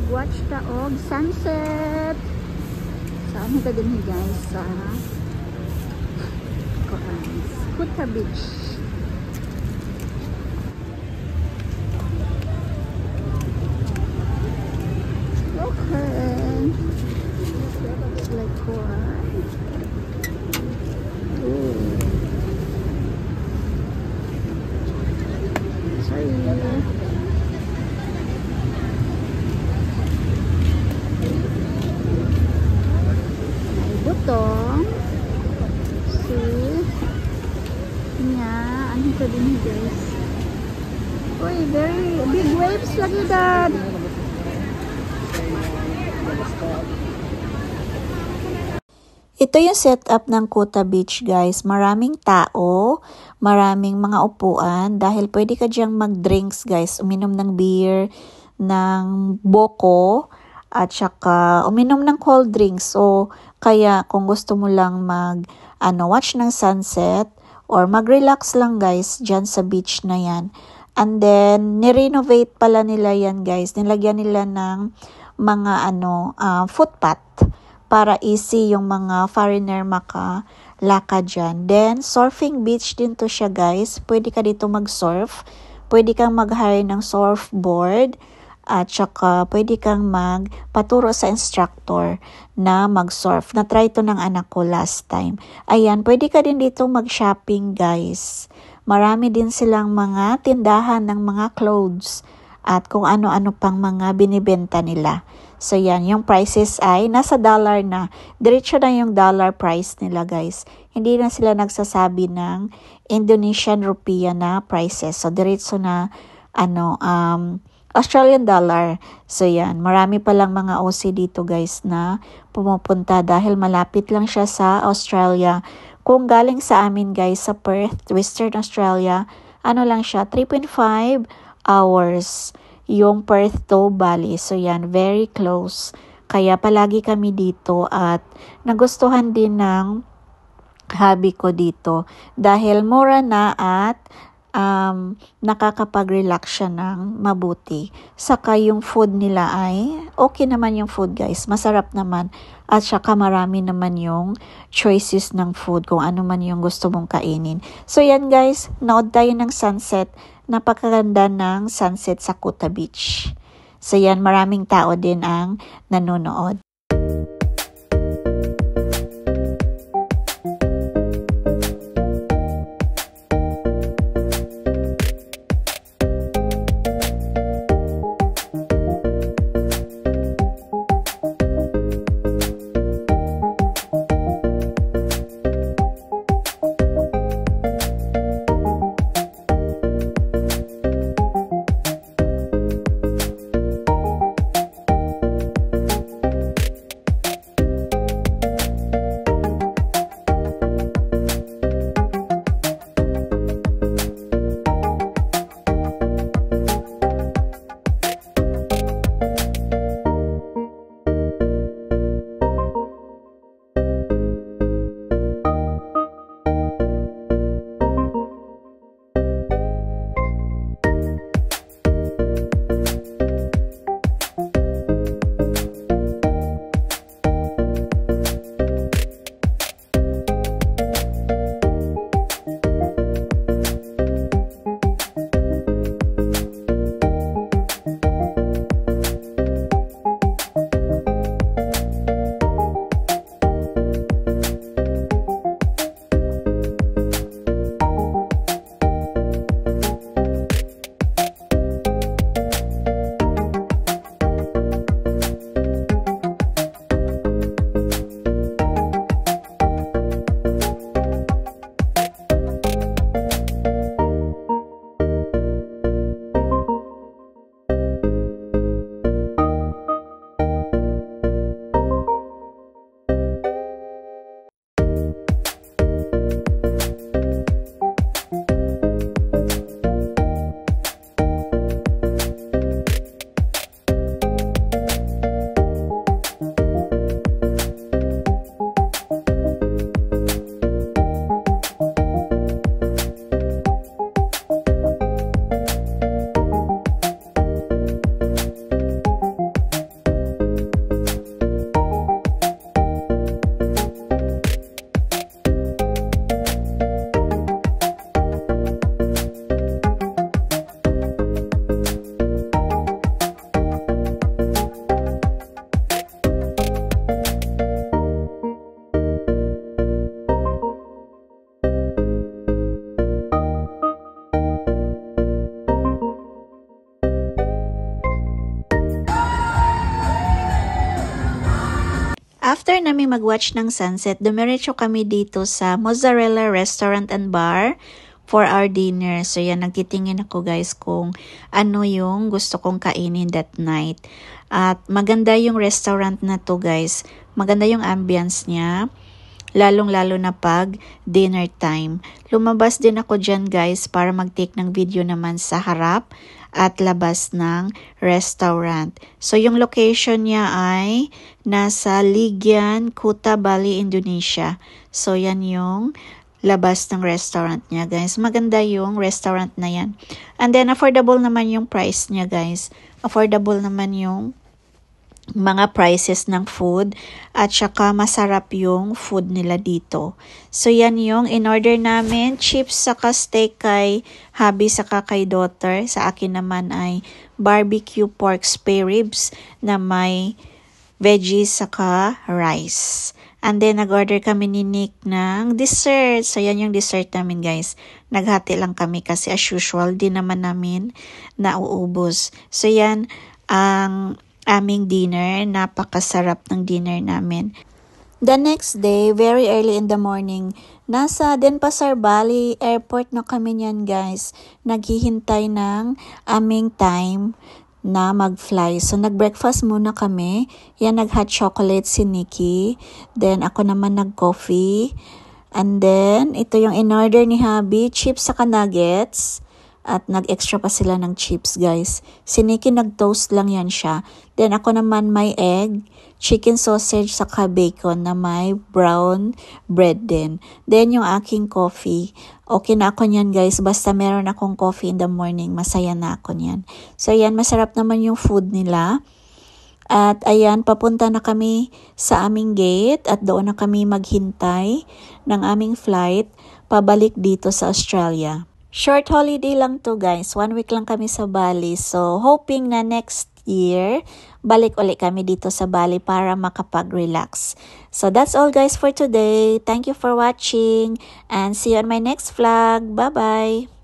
mag-watch ta og sunset. Saan kita din guys sa Kuta Beach. Okay. It's like sorry. Butong niya ano ito din guys. Uy, very big waves lagi dad. Ito yung setup ng Kuta Beach guys. Maraming tao, maraming mga upuan dahil pwede ka diyang mag-drinks guys. Uminom ng beer, ng boko, at saka uminom ng cold drinks. So, kaya kung gusto mo lang watch ng sunset or mag-relax lang guys dyan sa beach na yan. And then, nirenovate pala nila yan guys. Nilagyan nila ng mga footpath para easy yung mga foreigner makalakad dyan. Then, surfing beach din to siya guys. Pwede ka dito mag-surf. Pwede kang mag-hire ng surfboard. At saka, pwede kang magpaturo sa instructor na mag-surf. Na-try to ng anak ko last time. Ayan, pwede ka din dito mag-shopping guys. Marami din silang mga tindahan ng mga clothes. At kung ano-ano pang mga binibenta nila. So yan, yung prices ay nasa dollar na. Diretso na yung dollar price nila guys. Hindi na sila nagsasabi ng Indonesian rupiah na prices. So diretso na Australian dollar. So yan, marami palang mga OC dito guys na pumupunta dahil malapit lang siya sa Australia. Kung galing sa amin guys sa Perth, Western Australia, lang siya, 3.5 hours. Yung Perth to Bali. So yan, very close. Kaya palagi kami dito at nagustuhan din ng hubby ko dito. Dahil mura na at nakakapag-relax siya ng mabuti. Saka yung food nila ay okay naman yung food guys. Masarap naman. At saka marami naman yung choices ng food kung ano man yung gusto mong kainin. So yan guys, naod tayo ng sunset. Napakaganda ng sunset sa Kuta Beach. So yan, maraming tao din ang nanonood. namin mag-watch ng sunset, dumiretso kami dito sa Mozzarella Restaurant and Bar for our dinner. So yan, nagtitingin ako guys kung ano yung gusto kong kainin that night. At maganda yung restaurant na to guys. Maganda yung ambience niya. Lalong-lalo na pag dinner time. Lumabas din ako dyan guys para mag-take ng video naman sa harap at labas ng restaurant. So yung location niya ay nasa Ligian, Kuta, Bali, Indonesia. So yan yung labas ng restaurant niya guys. Maganda yung restaurant na yan. And then affordable naman yung price niya guys. Affordable naman yung mga prices ng food at saka masarap yung food nila dito. So yan yung in-order namin, chips saka steak kay hubby saka kay daughter. Sa akin naman ay barbecue pork spare ribs na may veggies saka rice. And then nag-order kami ni Nick ng dessert. So yan yung dessert namin guys. Naghati lang kami kasi as usual di naman namin nauubos. So yan ang aming dinner. Napakasarap ng dinner namin. The next day, very early in the morning, nasa Denpasar Bali Airport na kami niyan guys. Naghihintay ng aming time na mag-fly. So, nag-breakfast muna kami. Yan, nag-hot chocolate si Nikki. Then, ako naman nag-coffee. And then, ito yung in-order ni hubby, chips saka nuggets. At nag-extra pa sila ng chips, guys. Si Nikki nag-toast lang yan siya. Then ako naman may egg, chicken sausage, saka bacon na may brown bread din. Then yung aking coffee. Okay na ako niyan, guys. Basta meron akong coffee in the morning, masaya na ako niyan. So yan, masarap naman yung food nila. At ayan, papunta na kami sa aming gate at doon na kami maghintay ng aming flight pabalik dito sa Australia. Short holiday lang to guys. 1 week lang kami sa Bali. So, hoping na next year, balik ulit kami dito sa Bali para makapag-relax. So, that's all guys for today. Thank you for watching and see you on my next vlog. Bye-bye!